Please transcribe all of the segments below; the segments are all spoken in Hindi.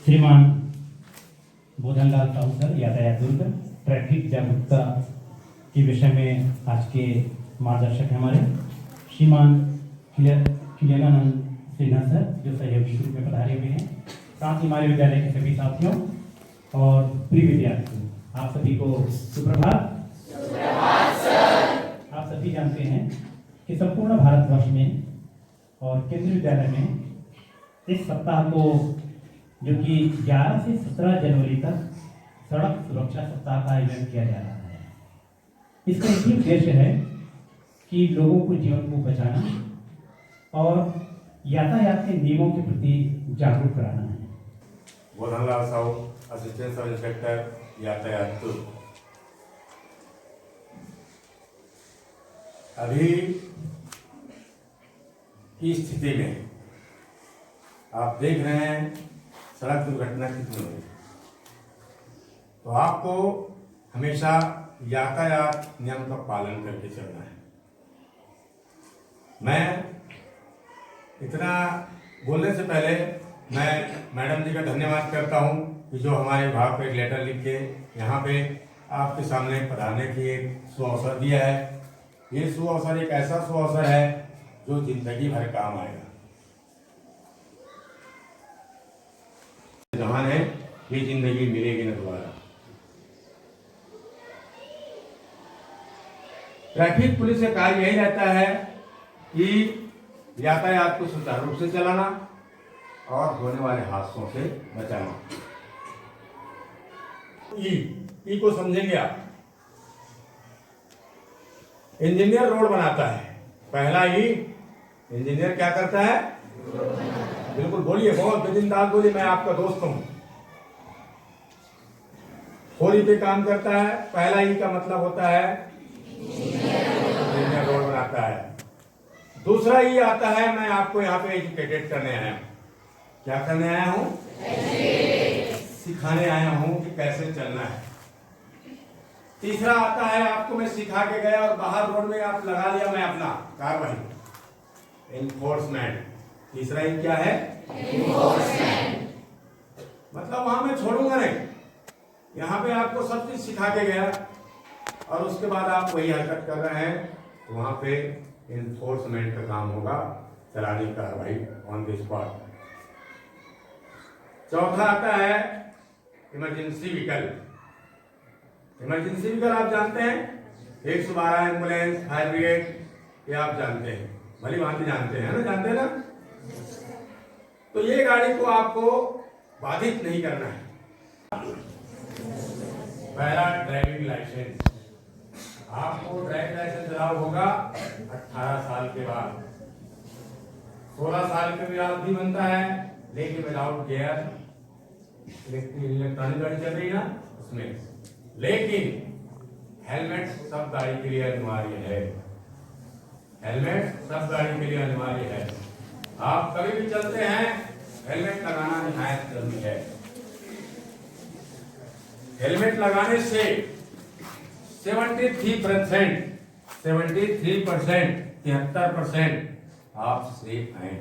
श्रीमान बोधनलाल साहू सर, यातायात दुर्ग, ट्रैफिक जागरूकता के विषय में आज के मार्गदर्शक हैं हमारे श्रीमान खिलेनानंद सिन्हा सर, जो सहयोगी रूप में पधारे हुए हैं। साथ ही हमारे विद्यालय के सभी साथियों और प्रिय विद्यार्थियों, आप सभी को सुप्रभात। आप सभी जानते हैं कि संपूर्ण भारतवर्ष में और केंद्रीय विद्यालय में इस सप्ताह को, जो कि 11 से 17 जनवरी तक सड़क सुरक्षा सप्ताह का आयोजन किया जा रहा है। इसका एक ही उद्देश्य है कि लोगों को जीवन को बचाना और यातायात के नियमों के प्रति जागरूक कराना है। बोधनलाल साहू, असिस्टेंट सब इंस्पेक्टर यातायात दुर्ग। अभी की स्थिति में आप देख रहे हैं सड़क दुर्घटना कितनी हो रही, तो आपको हमेशा यातायात नियम का पालन करके चलना है। मैं इतना बोलने से पहले मैं मैडम जी का धन्यवाद करता हूं कि जो हमारे विभाग को एक लेटर लिख के यहाँ पे आपके सामने पढ़ाने की एक सुअवसर दिया है। ये सुअवसर एक ऐसा सुअवसर है जो जिंदगी भर काम आएगा। जहां है ये जिंदगी मिलेगी न दोबारा। ट्रैफिक पुलिस का कार्य यही रहता है कि यातायात को सुचारू रूप से चलाना और होने वाले हादसों से बचाना। ई को समझेंगे आप। इंजीनियर रोड बनाता है, पहला ई इंजीनियर क्या करता है? बिल्कुल बोलिए, बहुत बेदिनदार बोलिए, मैं आपका दोस्त हूं। होरी पे काम करता है, पहला ई का मतलब होता है इंजीनियर रोड बनाता है। दूसरा ये आता है, मैं आपको यहाँ पे एजुकेटेड करने आया हूँ। क्या करने आया हूँ? सिखाने आया हूँ कि कैसे चलना है। तीसरा आता है, आपको मैं सिखा के गया और बाहर रोड में आप लगा लिया मैं अपना कार्रवाई, एनफोर्समेंट। तीसरा ये क्या है? एनफोर्समेंट। मतलब वहां मैं छोड़ूंगा नहीं, यहाँ पे आपको सब चीज सिखा के गया और उसके बाद आप वही हरकत कर रहे हैं, तो वहां पे एनफोर्समेंट का काम होगा, चलाने की कार्रवाई ऑन द स्पॉट। चौथा आता है इमरजेंसी व्हीकल। इमरजेंसी व्हीकल आप जानते हैं, 112 एम्बुलेंस, फायर ब्रिगेड, ये आप जानते हैं, भली भांति जानते हैं ना, जानते हैं ना। तो ये गाड़ी को आपको बाधित नहीं करना है। पहला ड्राइविंग लाइसेंस, आपको ड्राइविंग लाइसेंस दिलाना होगा 18 साल के बाद। 16 साल के बाद भी बनता है, लेकिन विदाउट गियर, इलेक्ट्रॉनिक गाड़ी चल रही ना उसमें। लेकिन हेलमेट सब गाड़ी के लिए अनिवार्य है। हेलमेट सब गाड़ी के लिए अनिवार्य है। आप कभी भी चलते हैं, हेलमेट लगाना निहायत जरूरी है। हेलमेट लगाने से 73% आप सेफ हैं।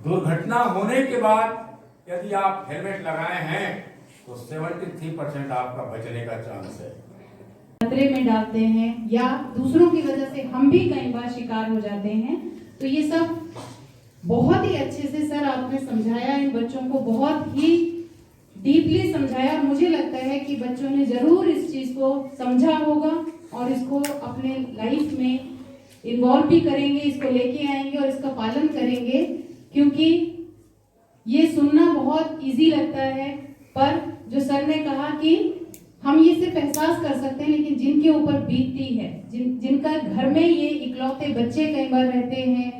दुर्घटना होने के बाद यदि आप हेलमेट लगाए हैं तो 73% आपका बचने का चांस है। खतरे में डालते हैं या दूसरों की वजह से हम भी कई बार शिकार हो जाते हैं। तो ये सब बहुत ही अच्छे से सर आपने समझाया, इन बच्चों को बहुत ही डीपली समझाया। और मुझे लगता है कि बच्चों ने जरूर इस चीज को समझा होगा और इसको अपने लाइफ में इन्वॉल्व भी करेंगे, इसको लेके आएंगे और इसका पालन करेंगे। क्योंकि ये सुनना बहुत इजी लगता है, पर जो सर ने कहा कि हम ये सिर्फ एहसास कर सकते हैं, लेकिन जिनके ऊपर बीतती है, जिनका घर में ये इकलौते बच्चे कई बार रहते हैं,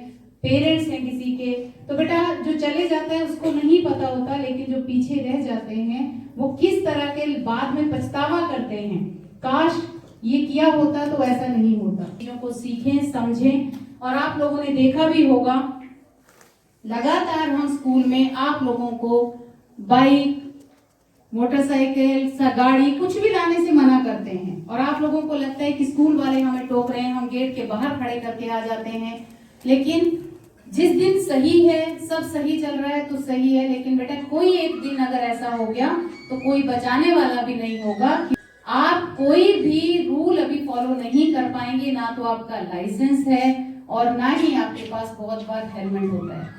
पेरेंट्स हैं किसी के, तो बेटा जो चले जाता है उसको नहीं पता होता, लेकिन जो पीछे रह जाते हैं वो किस तरह के बाद में पछतावा करते हैं, काश ये किया होता तो ऐसा नहीं होता। चीजों को सीखें, समझें। और आप लोगों ने देखा भी होगा, लगातार हम स्कूल में आप लोगों को बाइक, मोटरसाइकिल, गाड़ी कुछ भी लाने से मना करते हैं और आप लोगों को लगता है कि स्कूल वाले हमें टोक रहे हैं, हम गेट के बाहर खड़े करके आ जाते हैं। लेकिन जिस दिन सही है, सब सही चल रहा है तो सही है, लेकिन बेटा कोई एक दिन अगर ऐसा हो गया तो कोई बचाने वाला भी नहीं होगा। आप कोई भी रूल अभी फॉलो नहीं कर पाएंगे, ना तो आपका लाइसेंस है और ना ही आपके पास बहुत बार हेलमेट होता है।